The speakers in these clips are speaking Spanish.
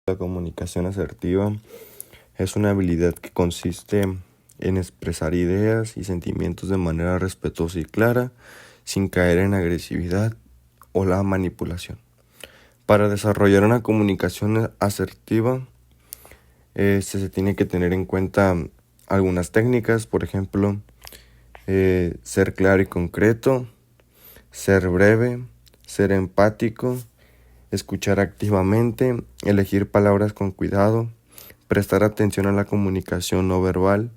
La comunicación asertiva es una habilidad que consiste en expresar ideas y sentimientos de manera respetuosa y clara, sin caer en agresividad o la manipulación. Para desarrollar una comunicación asertiva, se tiene que tener en cuenta algunas técnicas, por ejemplo, ser claro y concreto, ser breve, ser empático, escuchar activamente, elegir palabras con cuidado, prestar atención a la comunicación no verbal,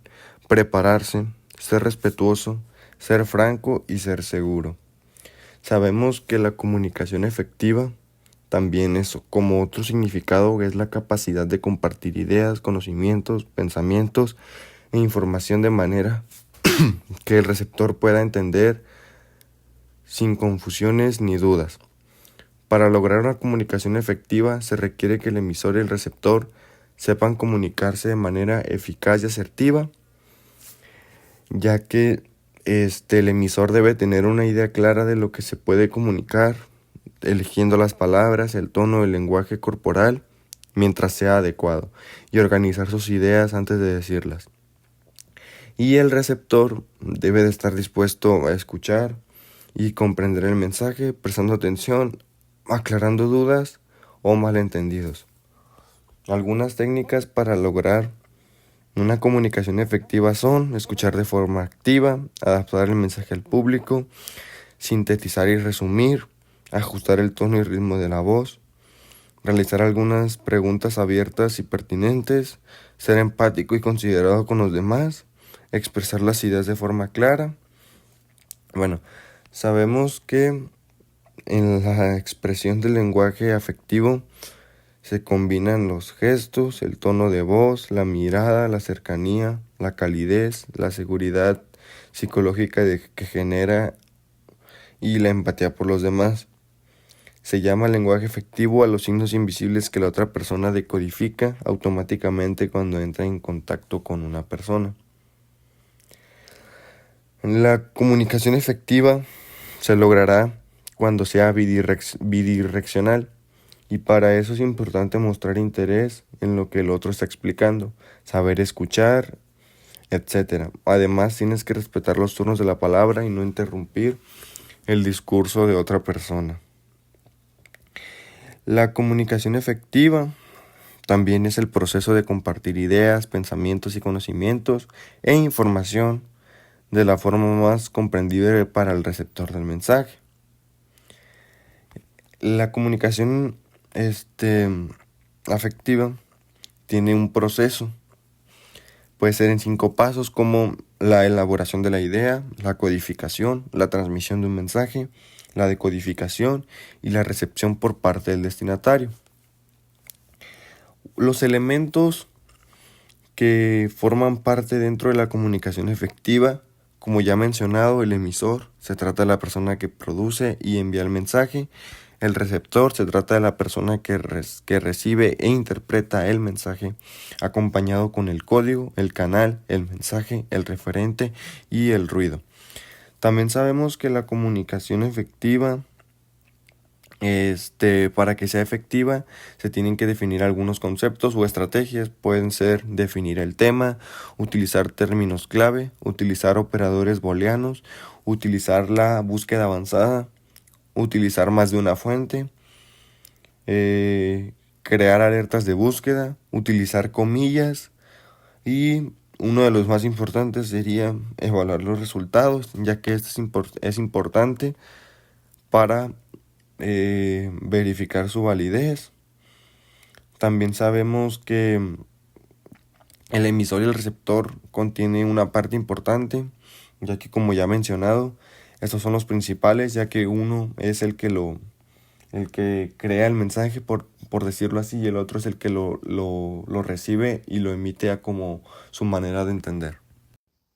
prepararse, ser respetuoso, ser franco y ser seguro. Sabemos que la comunicación efectiva también es como otro significado, es la capacidad de compartir ideas, conocimientos, pensamientos e información de manera que el receptor pueda entender sin confusiones ni dudas. Para lograr una comunicación efectiva se requiere que el emisor y el receptor sepan comunicarse de manera eficaz y asertiva, ya que el emisor debe tener una idea clara de lo que se puede comunicar, eligiendo las palabras, el tono, el lenguaje corporal, mientras sea adecuado, y organizar sus ideas antes de decirlas. Y el receptor debe de estar dispuesto a escuchar y comprender el mensaje, prestando atención, aclarando dudas o malentendidos. Algunas técnicas para lograr una comunicación efectiva son escuchar de forma activa, adaptar el mensaje al público, sintetizar y resumir, ajustar el tono y ritmo de la voz, realizar algunas preguntas abiertas y pertinentes, ser empático y considerado con los demás, expresar las ideas de forma clara. Bueno, sabemos que en la expresión del lenguaje afectivo se combinan los gestos, el tono de voz, la mirada, la cercanía, la calidez, la seguridad psicológica que genera y la empatía por los demás. Se llama lenguaje efectivo a los signos invisibles que la otra persona decodifica automáticamente cuando entra en contacto con una persona. La comunicación efectiva se logrará cuando sea bidireccional, y para eso es importante mostrar interés en lo que el otro está explicando, saber escuchar, etc. Además, tienes que respetar los turnos de la palabra y no interrumpir el discurso de otra persona. La comunicación efectiva también es el proceso de compartir ideas, pensamientos y conocimientos e información de la forma más comprendible para el receptor del mensaje. La comunicación afectiva tiene un proceso. Puede ser en 5 pasos, como la elaboración de la idea, la codificación, la transmisión de un mensaje, la decodificación y la recepción por parte del destinatario. Los elementos que forman parte dentro de la comunicación efectiva, como ya mencionado, el emisor se trata de la persona que produce y envía el mensaje. El receptor se trata de la persona que recibe e interpreta el mensaje, acompañado con el código, el canal, el mensaje, el referente y el ruido. También sabemos que la comunicación efectiva, para que sea efectiva, se tienen que definir algunos conceptos o estrategias. Pueden ser definir el tema, utilizar términos clave, utilizar operadores booleanos, utilizar la búsqueda avanzada, utilizar más de una fuente, crear alertas de búsqueda, utilizar comillas, y uno de los más importantes sería evaluar los resultados, ya que esto es importante para verificar su validez. También sabemos que el emisor y el receptor contiene una parte importante, ya que, como ya mencionado, estos son los principales, ya que uno es el que crea el mensaje, por decirlo así, y el otro es el que lo recibe y lo emite a como su manera de entender.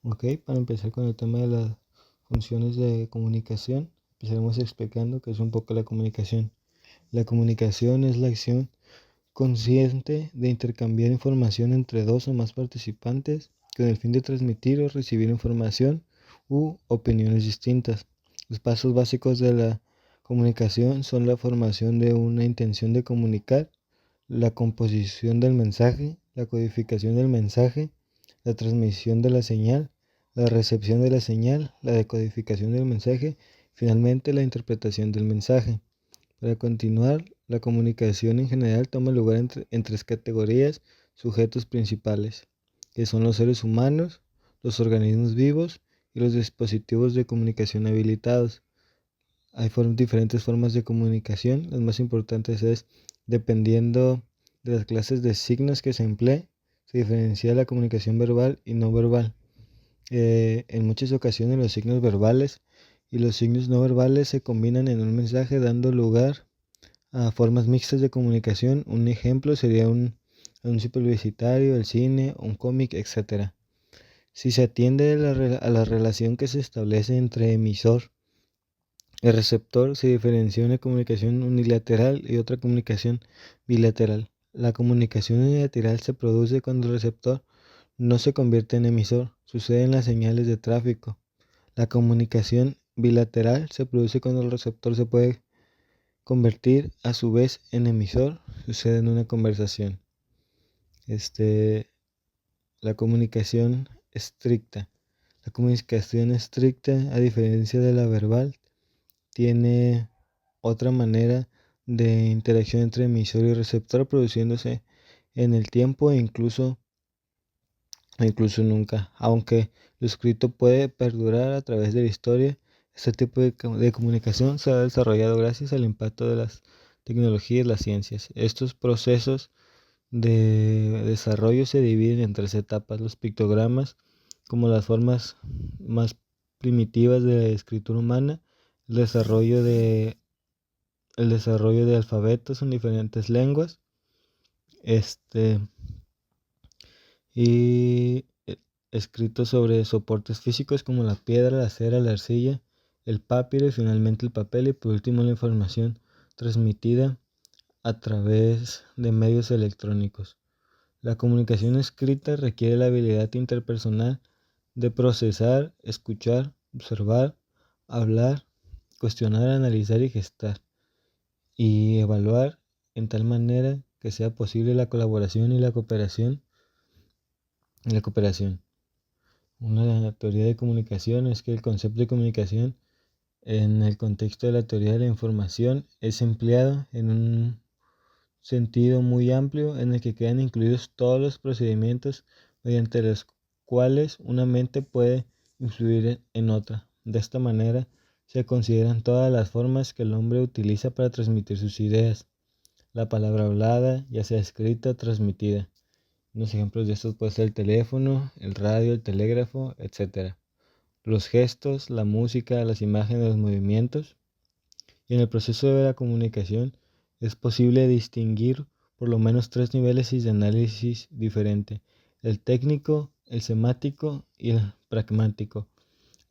Ok, para empezar con el tema de las funciones de comunicación, empezaremos explicando qué es un poco la comunicación. La comunicación es la acción consciente de intercambiar información entre dos o más participantes con el fin de transmitir o recibir información u opiniones distintas. Los pasos básicos de la comunicación son la formación de una intención de comunicar, la composición del mensaje, la codificación del mensaje, la transmisión de la señal, la recepción de la señal, la decodificación del mensaje, finalmente la interpretación del mensaje. Para continuar, la comunicación en general toma lugar en tres categorías: sujetos principales, que son los seres humanos, los organismos vivos y los dispositivos de comunicación habilitados. Hay diferentes formas de comunicación. Las más importantes es, dependiendo de las clases de signos que se emplee, se diferencia la comunicación verbal y no verbal. En muchas ocasiones los signos verbales y los signos no verbales se combinan en un mensaje, dando lugar a formas mixtas de comunicación. Un ejemplo sería un anuncio publicitario, el cine, un cómic, etc. Si se atiende a la relación que se establece entre emisor y receptor, se diferencia una comunicación unilateral y otra comunicación bilateral. La comunicación unilateral se produce cuando el receptor no se convierte en emisor. Sucede en las señales de tráfico. La comunicación bilateral se produce cuando el receptor se puede convertir a su vez en emisor. Sucede en una conversación. La comunicación estricta. La comunicación estricta, a diferencia de la verbal, tiene otra manera de interacción entre emisor y receptor, produciéndose en el tiempo e incluso nunca. Aunque lo escrito puede perdurar a través de la historia, este tipo de comunicación se ha desarrollado gracias al impacto de las tecnologías y las ciencias. Estos procesos de desarrollo se dividen en tres etapas: los pictogramas, como las formas más primitivas de la escritura humana, el desarrollo de, alfabetos en diferentes lenguas, este, y escritos sobre soportes físicos como la piedra, la cera, la arcilla, el papiro y finalmente el papel, y por último la información transmitida a través de medios electrónicos. La comunicación escrita requiere la habilidad interpersonal de procesar, escuchar, observar, hablar, cuestionar, analizar y gestar, y evaluar en tal manera que sea posible la colaboración y la cooperación. Una teoría de comunicación es que el concepto de comunicación en el contexto de la teoría de la información es empleado en un sentido muy amplio, en el que quedan incluidos todos los procedimientos mediante los cuales una mente puede influir en otra. De esta manera se consideran todas las formas que el hombre utiliza para transmitir sus ideas: la palabra hablada, ya sea escrita o transmitida. Unos ejemplos de estos pueden ser el teléfono, el radio, el telégrafo, etc. Los gestos, la música, las imágenes, los movimientos. Y en el proceso de la comunicación es posible distinguir por lo menos tres niveles de análisis diferentes: el técnico, el semático y el pragmático.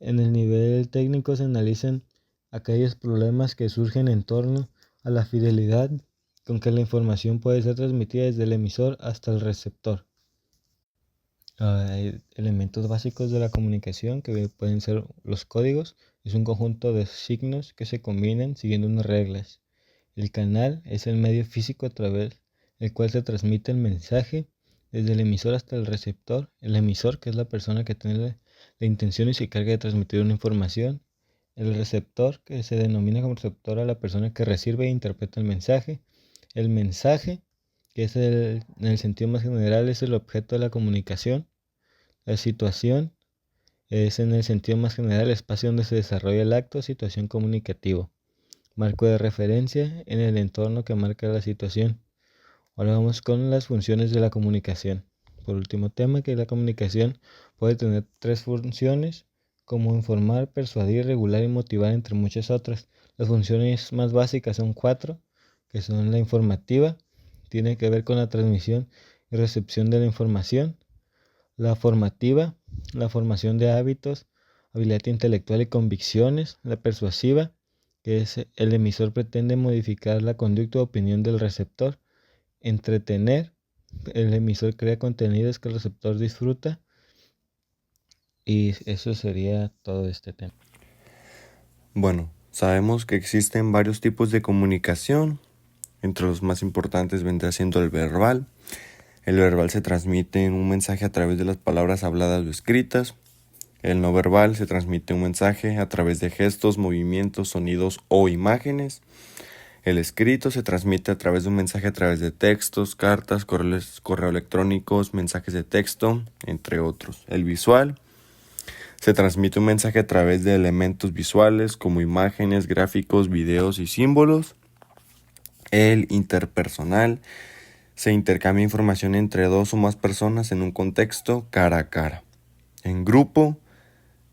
En el nivel técnico se analizan aquellos problemas que surgen en torno a la fidelidad con que la información puede ser transmitida desde el emisor hasta el receptor. Hay elementos básicos de la comunicación que pueden ser los códigos. Es un conjunto de signos que se combinan siguiendo unas reglas. El canal es el medio físico a través del cual se transmite el mensaje desde el emisor hasta el receptor. El emisor, que es la persona que tiene la intención y se encarga de transmitir una información. El receptor, que se denomina como receptor a la persona que recibe e interpreta el mensaje. El mensaje, que es en el sentido más general, es el objeto de la comunicación. La situación es, en el sentido más general, el espacio donde se desarrolla el acto o situación comunicativo. Marco de referencia en el entorno que marca la situación. Ahora vamos con las funciones de la comunicación. Por último tema, que la comunicación puede tener tres funciones, como informar, persuadir, regular y motivar, entre muchas otras. Las funciones más básicas son cuatro, que son la informativa, tiene que ver con la transmisión y recepción de la información; la formativa, la formación de hábitos, habilidad intelectual y convicciones; la persuasiva, que es el emisor pretende modificar la conducta o opinión del receptor; entretener, el emisor crea contenidos que el receptor disfruta. Y eso sería todo este tema. Bueno, sabemos que existen varios tipos de comunicación, Entre los más importantes vendrá siendo el verbal. El verbal se transmite un mensaje a través de las palabras habladas o escritas. El no verbal se transmite un mensaje a través de gestos, movimientos, sonidos o imágenes. El escrito se transmite a través de un mensaje a través de textos, cartas, correo electrónicos, mensajes de texto, entre otros. El visual se transmite un mensaje a través de elementos visuales como imágenes, gráficos, videos y símbolos. El interpersonal se intercambia información entre dos o más personas en un contexto cara a cara. En grupo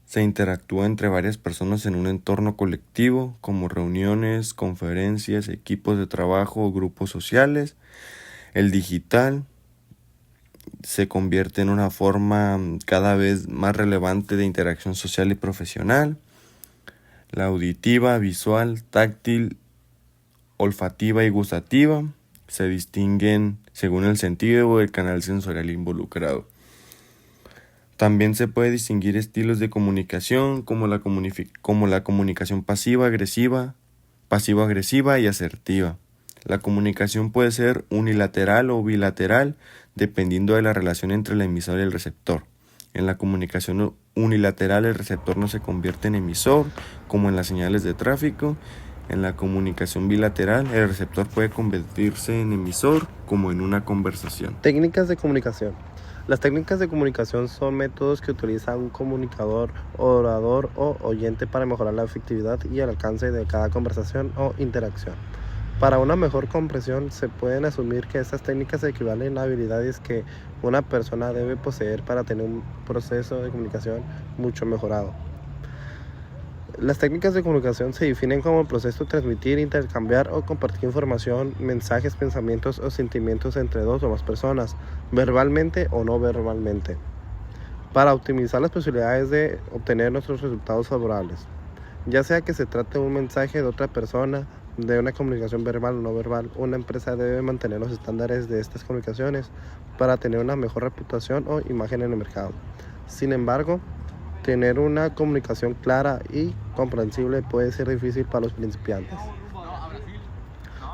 se interactúa entre varias personas en un entorno colectivo como reuniones, conferencias, equipos de trabajo o grupos sociales. El digital se convierte en una forma cada vez más relevante de interacción social y profesional. La auditiva, visual, táctil, olfativa y gustativa se distinguen según el sentido o el canal sensorial involucrado. También se puede distinguir estilos de comunicación como la comunicación pasivo-agresiva y asertiva. La comunicación puede ser unilateral o bilateral dependiendo de la relación entre el emisor y el receptor. En la comunicación unilateral el receptor no se convierte en emisor como en las señales de tráfico. En la comunicación bilateral el receptor puede convertirse en emisor como en una conversación. Técnicas de comunicación. Las técnicas de comunicación son métodos que utiliza un comunicador, orador o oyente para mejorar la efectividad y el alcance de cada conversación o interacción. Para una mejor comprensión, se pueden asumir que estas técnicas equivalen a habilidades que una persona debe poseer para tener un proceso de comunicación mucho mejorado. Las técnicas de comunicación se definen como el proceso de transmitir, intercambiar o compartir información, mensajes, pensamientos o sentimientos entre dos o más personas, verbalmente o no verbalmente, para optimizar las posibilidades de obtener nuestros resultados favorables. Ya sea que se trate de un mensaje de otra persona, de una comunicación verbal o no verbal, una empresa debe mantener los estándares de estas comunicaciones para tener una mejor reputación o imagen en el mercado. Sin embargo, tener una comunicación clara y comprensible puede ser difícil para los principiantes.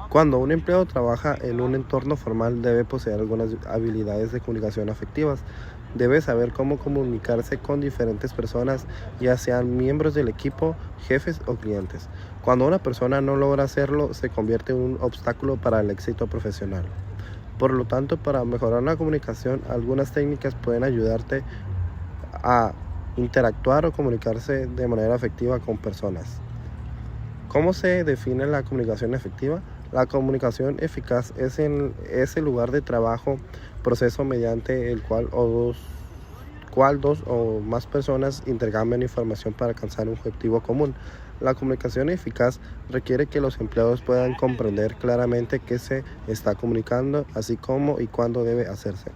Cuando un empleado trabaja en un entorno formal, debe poseer algunas habilidades de comunicación afectivas. Debe saber cómo comunicarse con diferentes personas, ya sean miembros del equipo, jefes o clientes. Cuando una persona no logra hacerlo, se convierte en un obstáculo para el éxito profesional. Por lo tanto, para mejorar la comunicación, algunas técnicas pueden ayudarte a interactuar o comunicarse de manera efectiva con personas. ¿Cómo se define la comunicación efectiva? La comunicación eficaz es el lugar de trabajo, proceso mediante el cual dos o más personas intercambian información para alcanzar un objetivo común. La comunicación eficaz requiere que los empleados puedan comprender claramente qué se está comunicando, así como y cuándo debe hacerse.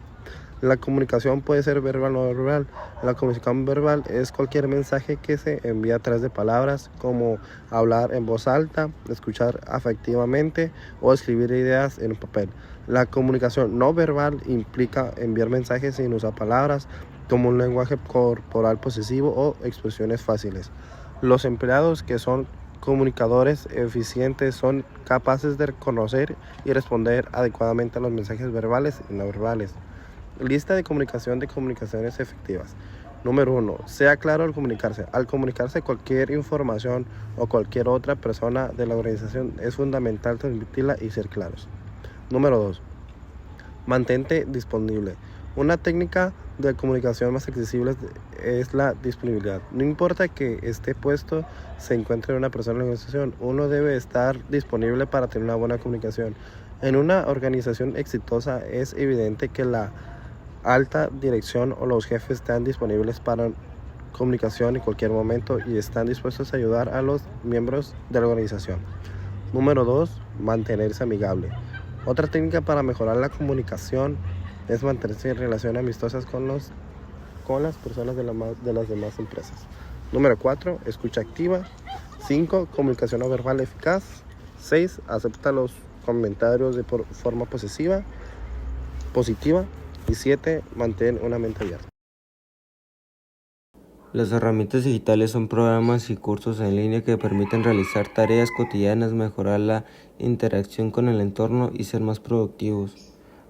La comunicación puede ser verbal o no verbal. La comunicación verbal es cualquier mensaje que se envía a través de palabras, como hablar en voz alta, escuchar afectivamente o escribir ideas en un papel. La comunicación no verbal implica enviar mensajes sin usar palabras, como un lenguaje corporal posesivo o expresiones fáciles. Los empleados que son comunicadores eficientes son capaces de reconocer y responder adecuadamente a los mensajes verbales y no verbales. Lista de comunicaciones efectivas. Número 1. Sea claro al comunicarse. Al comunicarse cualquier información o cualquier otra persona de la organización es fundamental transmitirla y ser claros. Número 2. Mantente disponible. Una técnica de comunicación más accesible es la disponibilidad. No importa que este puesto se encuentre una persona en la organización, uno debe estar disponible para tener una buena comunicación. En una organización exitosa es evidente que la alta dirección o los jefes están disponibles para comunicación en cualquier momento y están dispuestos a ayudar a los miembros de la organización. Número 2. Mantenerse amigable. Otra técnica para mejorar la comunicación es mantenerse en relaciones amistosas con las personas de las demás empresas. Número 4. Escucha activa. 5. Comunicación no verbal eficaz. 6. Acepta los comentarios de forma positiva. Y 7. Mantén una mente abierta. Las herramientas digitales son programas y cursos en línea que permiten realizar tareas cotidianas, mejorar la interacción con el entorno y ser más productivos.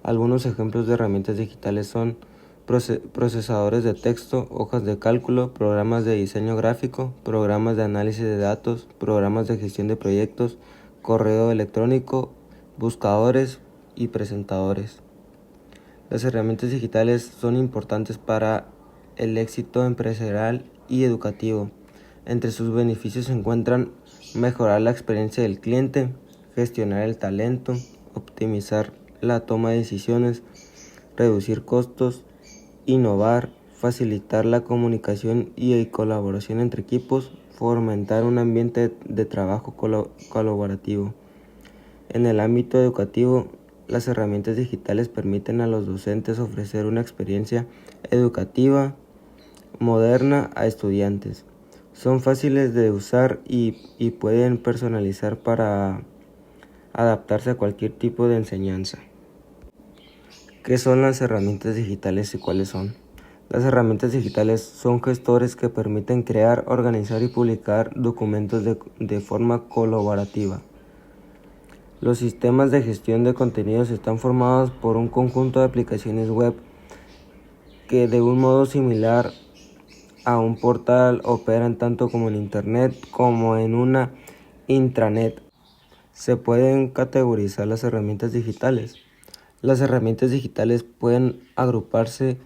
Algunos ejemplos de herramientas digitales son procesadores de texto, hojas de cálculo, programas de diseño gráfico, programas de análisis de datos, programas de gestión de proyectos, correo electrónico, buscadores y presentadores. Las herramientas digitales son importantes para el éxito empresarial y educativo. Entre sus beneficios se encuentran mejorar la experiencia del cliente, gestionar el talento, optimizar la toma de decisiones, reducir costos, innovar, facilitar la comunicación y colaboración entre equipos, fomentar un ambiente de trabajo colaborativo. En el ámbito educativo, las herramientas digitales permiten a los docentes ofrecer una experiencia educativa moderna a estudiantes. Son fáciles de usar y pueden personalizar para adaptarse a cualquier tipo de enseñanza. ¿Qué son las herramientas digitales y cuáles son? Las herramientas digitales son gestores que permiten crear, organizar y publicar documentos de forma colaborativa. Los sistemas de gestión de contenidos están formados por un conjunto de aplicaciones web que de un modo similar a un portal operan tanto como en Internet como en una intranet. Se pueden categorizar las herramientas digitales. Las herramientas digitales pueden agruparse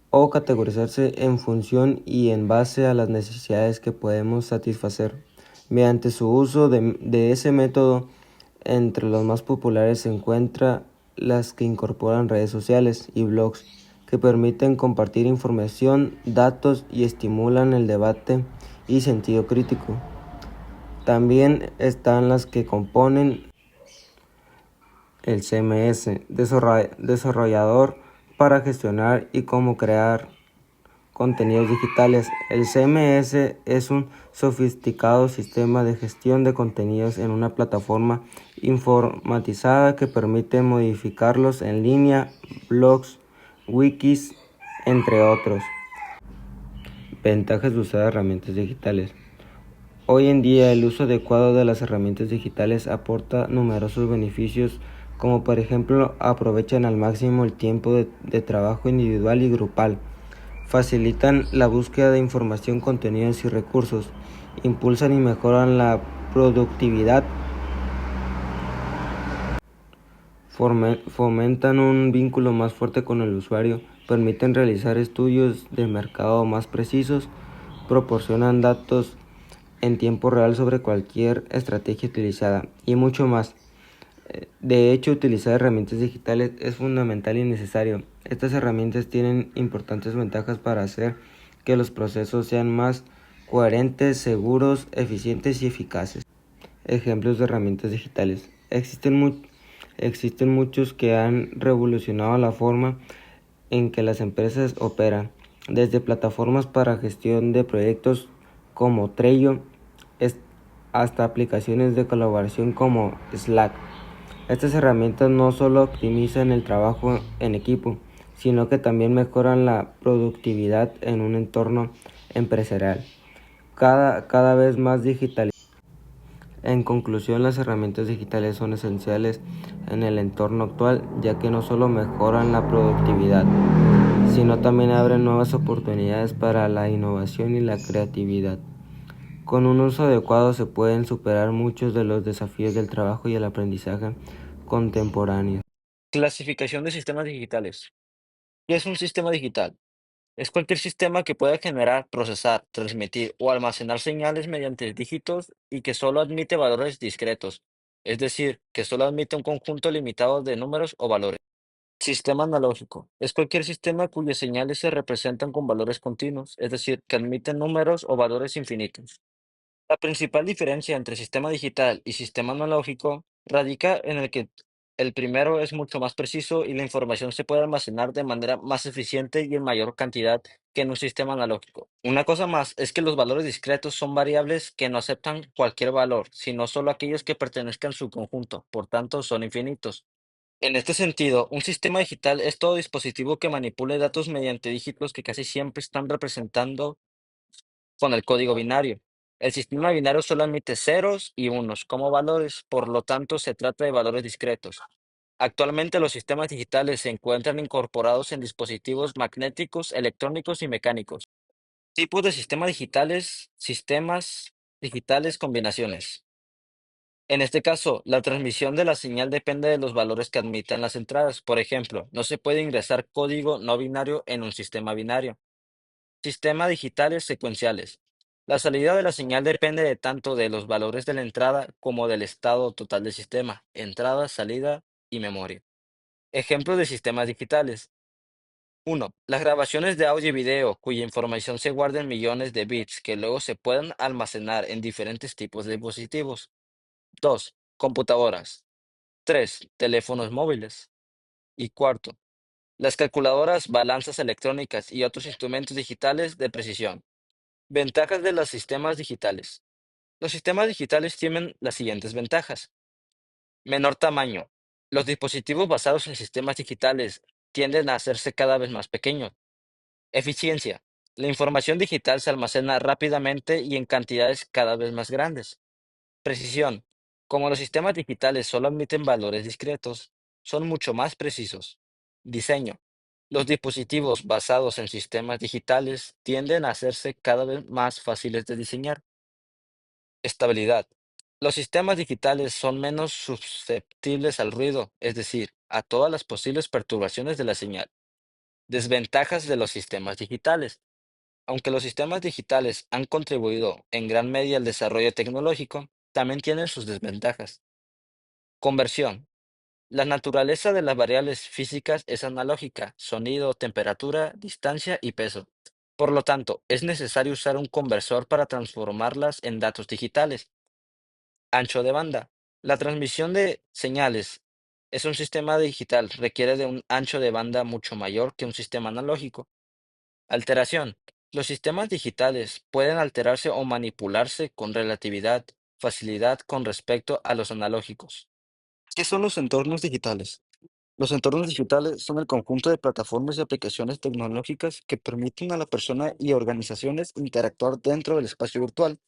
o categorizarse en función y en base a las necesidades que podemos satisfacer. Mediante su uso de ese método, entre los más populares se encuentran las que incorporan redes sociales y blogs, que permiten compartir información, datos y estimulan el debate y sentido crítico. También están las que componen el CMS, desarrollador para gestionar y cómo crear contenidos digitales. El CMS es un sofisticado sistema de gestión de contenidos en una plataforma informatizada que permite modificarlos en línea, blogs, wikis, entre otros. Ventajas de usar herramientas digitales. Hoy en día el uso adecuado de las herramientas digitales aporta numerosos beneficios, como por ejemplo aprovechan al máximo el tiempo de trabajo individual y grupal, facilitan la búsqueda de información, contenidos y recursos, impulsan y mejoran la productividad, fomentan un vínculo más fuerte con el usuario, permiten realizar estudios de mercado más precisos, proporcionan datos en tiempo real sobre cualquier estrategia utilizada y mucho más. De hecho, utilizar herramientas digitales es fundamental y necesario. Estas herramientas tienen importantes ventajas para hacer que los procesos sean más coherentes, seguros, eficientes y eficaces. Ejemplos de herramientas digitales. Existen muchos que han revolucionado la forma en que las empresas operan, desde plataformas para gestión de proyectos como Trello hasta aplicaciones de colaboración como Slack. Estas herramientas no solo optimizan el trabajo en equipo, sino que también mejoran la productividad en un entorno empresarial cada vez más digital. En conclusión, las herramientas digitales son esenciales en el entorno actual, ya que no solo mejoran la productividad, sino también abren nuevas oportunidades para la innovación y la creatividad. Con un uso adecuado se pueden superar muchos de los desafíos del trabajo y el aprendizaje contemporáneo. Clasificación de sistemas digitales. ¿Qué es un sistema digital? Es cualquier sistema que pueda generar, procesar, transmitir o almacenar señales mediante dígitos y que solo admite valores discretos, es decir, que solo admite un conjunto limitado de números o valores. Sistema analógico. Es cualquier sistema cuyas señales se representan con valores continuos, es decir, que admiten números o valores infinitos. La principal diferencia entre sistema digital y sistema analógico radica en el que el primero es mucho más preciso y la información se puede almacenar de manera más eficiente y en mayor cantidad que en un sistema analógico. Una cosa más es que los valores discretos son variables que no aceptan cualquier valor, sino solo aquellos que pertenezcan a su conjunto, por tanto son infinitos. En este sentido, un sistema digital es todo dispositivo que manipule datos mediante dígitos que casi siempre están representando con el código binario. El sistema binario solo admite ceros y unos como valores, por lo tanto se trata de valores discretos. Actualmente los sistemas digitales se encuentran incorporados en dispositivos magnéticos, electrónicos y mecánicos. Tipos de sistemas digitales combinaciones. En este caso, la transmisión de la señal depende de los valores que admitan las entradas. Por ejemplo, no se puede ingresar código no binario en un sistema binario. Sistemas digitales secuenciales. La salida de la señal depende de tanto de los valores de la entrada como del estado total del sistema, entrada, salida y memoria. Ejemplos de sistemas digitales. Uno, las grabaciones de audio y video, cuya información se guarda en millones de bits que luego se pueden almacenar en diferentes tipos de dispositivos. 2, computadoras. 3, teléfonos móviles. Y cuarto, las calculadoras, balanzas electrónicas y otros instrumentos digitales de precisión. Ventajas de los sistemas digitales. Los sistemas digitales tienen las siguientes ventajas. Menor tamaño. Los dispositivos basados en sistemas digitales tienden a hacerse cada vez más pequeños. Eficiencia. La información digital se almacena rápidamente y en cantidades cada vez más grandes. Precisión. Como los sistemas digitales solo admiten valores discretos, son mucho más precisos. Diseño. Los dispositivos basados en sistemas digitales tienden a hacerse cada vez más fáciles de diseñar. Estabilidad. Los sistemas digitales son menos susceptibles al ruido, es decir, a todas las posibles perturbaciones de la señal. Desventajas de los sistemas digitales. Aunque los sistemas digitales han contribuido en gran medida al desarrollo tecnológico, también tienen sus desventajas. Conversión. La naturaleza de las variables físicas es analógica: sonido, temperatura, distancia y peso. Por lo tanto, es necesario usar un conversor para transformarlas en datos digitales. Ancho de banda. La transmisión de señales es un sistema digital, requiere de un ancho de banda mucho mayor que un sistema analógico. Alteración. Los sistemas digitales pueden alterarse o manipularse con relatividad facilidad con respecto a los analógicos. ¿Qué son los entornos digitales? Los entornos digitales son el conjunto de plataformas y aplicaciones tecnológicas que permiten a la persona y organizaciones interactuar dentro del espacio virtual.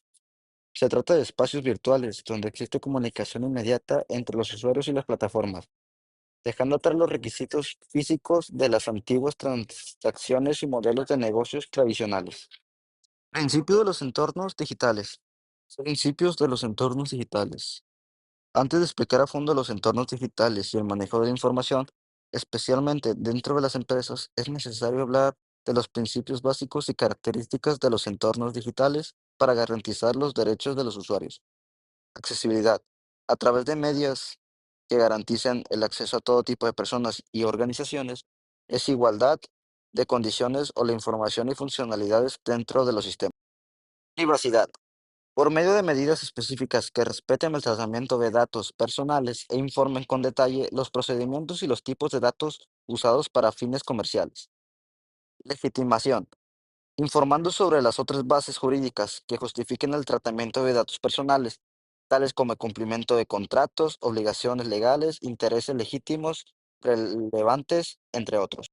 Se trata de espacios virtuales donde existe comunicación inmediata entre los usuarios y las plataformas, dejando atrás los requisitos físicos de las antiguas transacciones y modelos de negocios tradicionales. Principio de los entornos digitales. Principios de los entornos digitales. Antes de explicar a fondo los entornos digitales y el manejo de la información, especialmente dentro de las empresas, es necesario hablar de los principios básicos y características de los entornos digitales para garantizar los derechos de los usuarios. Accesibilidad. A través de medios que garanticen el acceso a todo tipo de personas y organizaciones, es igualdad de condiciones o la información y funcionalidades dentro de los sistemas. Privacidad. Por medio de medidas específicas que respeten el tratamiento de datos personales e informen con detalle los procedimientos y los tipos de datos usados para fines comerciales. Legitimación. Informando sobre las otras bases jurídicas que justifiquen el tratamiento de datos personales, tales como el cumplimiento de contratos, obligaciones legales, intereses legítimos, relevantes, entre otros.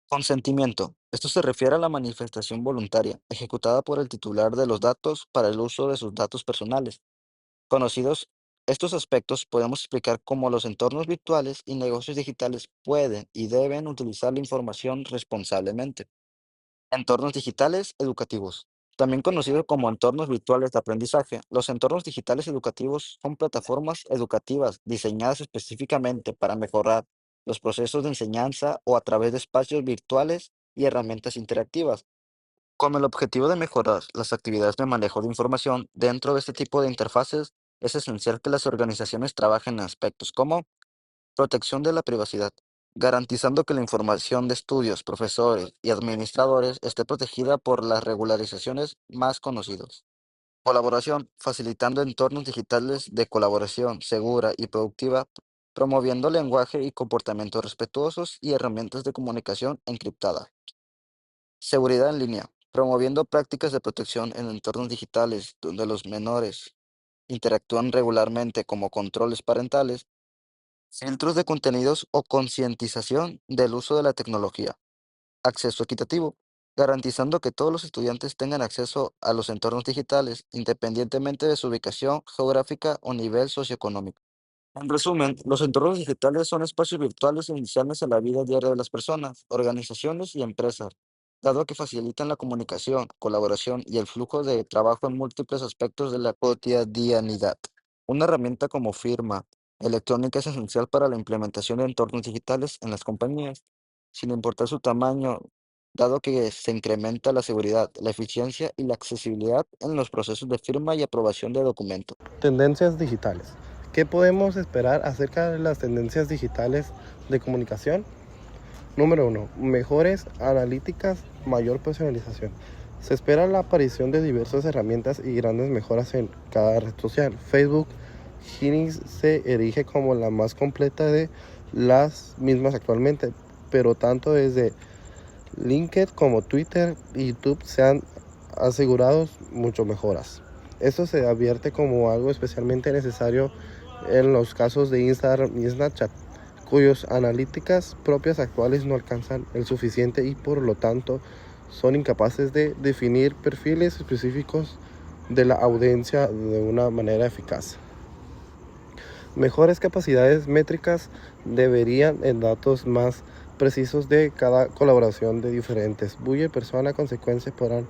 Consentimiento. Esto se refiere a la manifestación voluntaria, ejecutada por el titular de los datos para el uso de sus datos personales. Conocidos estos aspectos, podemos explicar cómo los entornos virtuales y negocios digitales pueden y deben utilizar la información responsablemente. Entornos digitales educativos. También conocidos como entornos virtuales de aprendizaje, los entornos digitales educativos son plataformas educativas diseñadas específicamente para mejorar los procesos de enseñanza o a través de espacios virtuales y herramientas interactivas. Con el objetivo de mejorar las actividades de manejo de información dentro de este tipo de interfaces, es esencial que las organizaciones trabajen en aspectos como protección de la privacidad, garantizando que la información de estudios, profesores y administradores esté protegida por las regularizaciones más conocidas. Colaboración, facilitando entornos digitales de colaboración segura y productiva, promoviendo lenguaje y comportamientos respetuosos y herramientas de comunicación encriptada. Seguridad en línea, promoviendo prácticas de protección en entornos digitales donde los menores interactúan regularmente como controles parentales, filtros de contenidos o concientización del uso de la tecnología. Acceso equitativo. garantizando que todos los estudiantes tengan acceso a los entornos digitales, independientemente de su ubicación geográfica o nivel socioeconómico. En resumen, los entornos digitales son espacios virtuales iniciales en la vida diaria de las personas, organizaciones y empresas, dado que facilitan la comunicación, colaboración y el flujo de trabajo en múltiples aspectos de la cotidianidad. Una herramienta como firma electrónica es esencial para la implementación de entornos digitales en las compañías, sin importar su tamaño, dado que se incrementa la seguridad, la eficiencia y la accesibilidad en los procesos de firma y aprobación de documentos. Tendencias digitales. ¿Qué podemos esperar acerca de las tendencias digitales de comunicación? Número 1. Mejores analíticas, mayor personalización. Se espera la aparición de diversas herramientas y grandes mejoras en cada red social. Facebook Genius se erige como la más completa de las mismas actualmente, pero tanto desde LinkedIn como Twitter y YouTube se han asegurado mucho mejoras. Esto se advierte como algo especialmente necesario en los casos de Instagram y Snapchat, cuyas analíticas propias actuales no alcanzan el suficiente y por lo tanto son incapaces de definir perfiles específicos de la audiencia de una manera eficaz. Mejores capacidades métricas deberían en datos más precisos de cada colaboración de diferentes bulle persona. A consecuencia podrán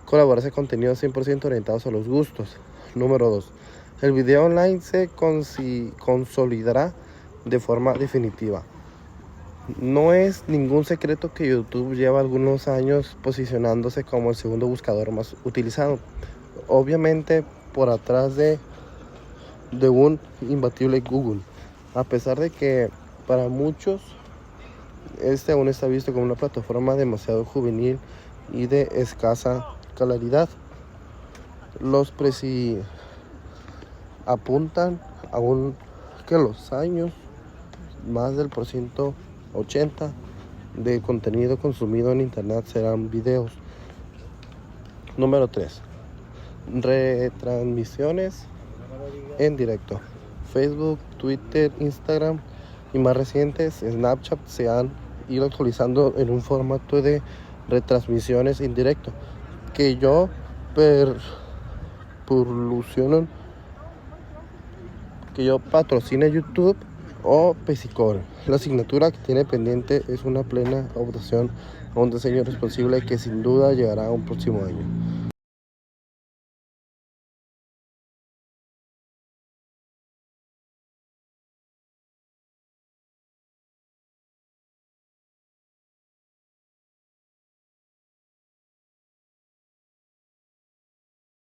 colaborarse contenidos 100% orientados a los gustos. Número 2. El video online se consolidará de forma definitiva. No es ningún secreto que YouTube lleva algunos años posicionándose como el segundo buscador más utilizado, obviamente por atrás de un imbatible Google, a pesar de que para muchos este aún está visto como una plataforma demasiado juvenil y de escasa claridad. Los apuntan aún que los años más del % 80 de contenido consumido en internet serán videos. Número 3. Retransmisiones en directo. Facebook, Twitter, Instagram y más recientes Snapchat se han ido actualizando en un formato de retransmisiones en directo que yo patrocine YouTube o Pesicor. La asignatura que tiene pendiente es una plena adaptación a un diseño responsable que sin duda llegará a un próximo año.